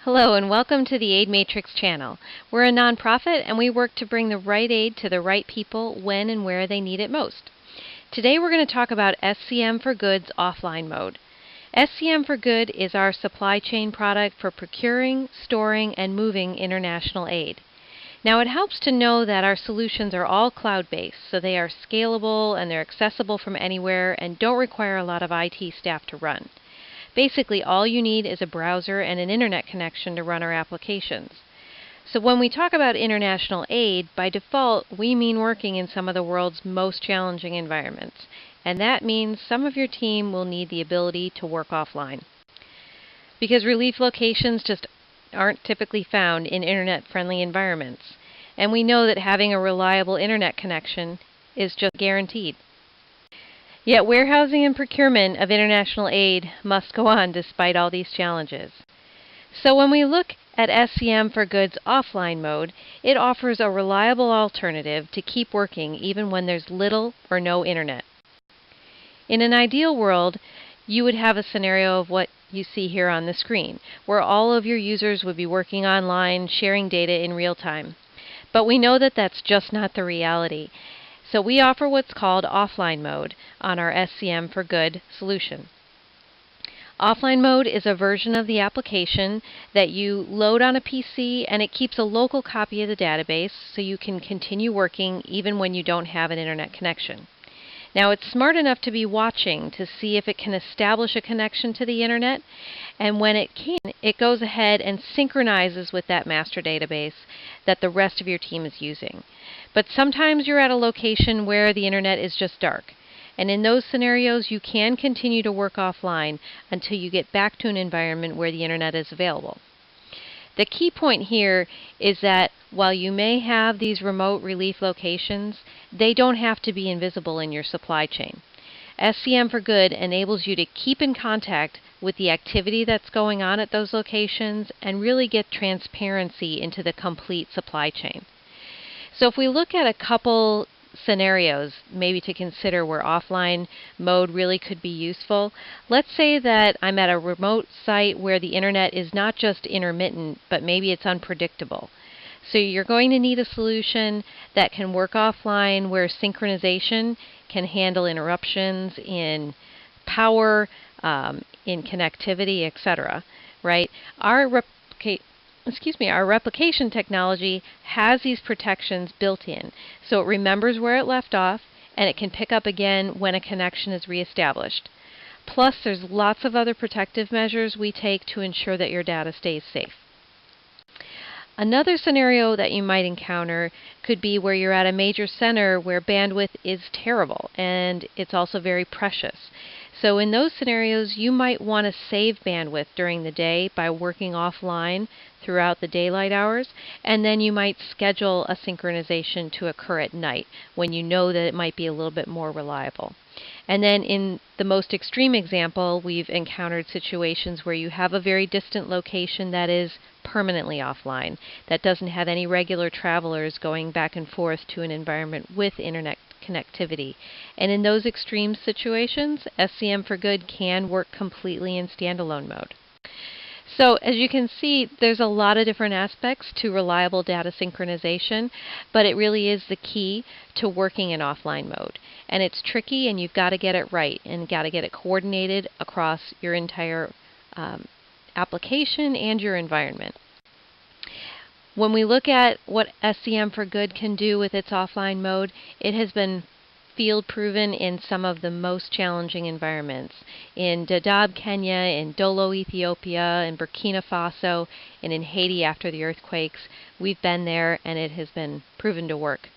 Hello and welcome to the Aid Matrix channel. We're a nonprofit and we work to bring the right aid to the right people when and where they need it most. Today we're going to talk about SCM4Good's offline mode. SCM4Good is our supply chain product for procuring, storing, and moving international aid. Now it helps to know that our solutions are all cloud-based, so they are scalable and they're accessible from anywhere and don't require a lot of IT staff to run. Basically, all you need is a browser and an internet connection to run our applications. So when we talk about international aid, by default, we mean working in some of the world's most challenging environments. And that means some of your team will need the ability to work offline. Because relief locations just aren't typically found in internet-friendly environments. And we know that having a reliable internet connection is just guaranteed. Yet warehousing and procurement of international aid must go on despite all these challenges. So when we look at SCM4Good's offline mode, it offers a reliable alternative to keep working even when there's little or no internet. In an ideal world, you would have a scenario of what you see here on the screen, where all of your users would be working online, sharing data in real time. But we know that that's just not the reality. So we offer what's called offline mode on our SCM4Good solution. Offline mode is a version of the application that you load on a PC and it keeps a local copy of the database so you can continue working even when you don't have an internet connection. Now it's smart enough to be watching to see if it can establish a connection to the internet, and when it can, it goes ahead and synchronizes with that master database that the rest of your team is using. But sometimes you're at a location where the internet is just dark, and in those scenarios you can continue to work offline until you get back to an environment where the internet is available. The key point here is that while you may have these remote relief locations, they don't have to be invisible in your supply chain. SCM4Good enables you to keep in contact with the activity that's going on at those locations and really get transparency into the complete supply chain. So if we look at a couple scenarios maybe to consider where offline mode really could be useful. Let's say that I'm at a remote site where the internet is not just intermittent, but maybe it's unpredictable. So you're going to need a solution that can work offline where synchronization can handle interruptions in power, in connectivity, etc. Right? Our replication technology has these protections built in, so it remembers where it left off and it can pick up again when a connection is reestablished. Plus, there's lots of other protective measures we take to ensure that your data stays safe. Another scenario that you might encounter could be where you're at a major center where bandwidth is terrible and it's also very precious. So in those scenarios, you might want to save bandwidth during the day by working offline throughout the daylight hours, and then you might schedule a synchronization to occur at night when you know that it might be a little bit more reliable. And then in the most extreme example, we've encountered situations where you have a very distant location that is permanently offline, that doesn't have any regular travelers going back and forth to an environment with internet connectivity. And in those extreme situations, SCM4Good can work completely in standalone mode. So as you can see, there's a lot of different aspects to reliable data synchronization, but it really is the key to working in offline mode. And it's tricky and you've got to get it right and got to get it coordinated across your entire application and your environment. When we look at what SCM4Good can do with its offline mode, it has been field proven in some of the most challenging environments. In Dadaab, Kenya, in Dolo, Ethiopia, in Burkina Faso, and in Haiti after the earthquakes. We've been there and it has been proven to work.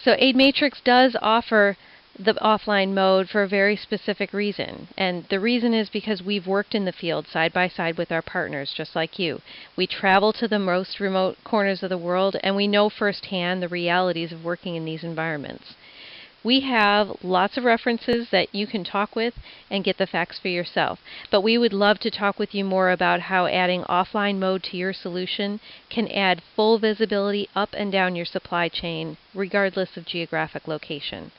So Aid Matrix does offer the offline mode for a very specific reason. And the reason is because we've worked in the field side by side with our partners, just like you. We travel to the most remote corners of the world and we know firsthand the realities of working in these environments. We have lots of references that you can talk with and get the facts for yourself. But we would love to talk with you more about how adding offline mode to your solution can add full visibility up and down your supply chain, regardless of geographic location.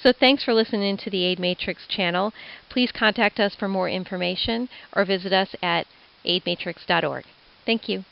So thanks for listening to the Aid Matrix channel. Please contact us for more information or visit us at aidmatrix.org. Thank you.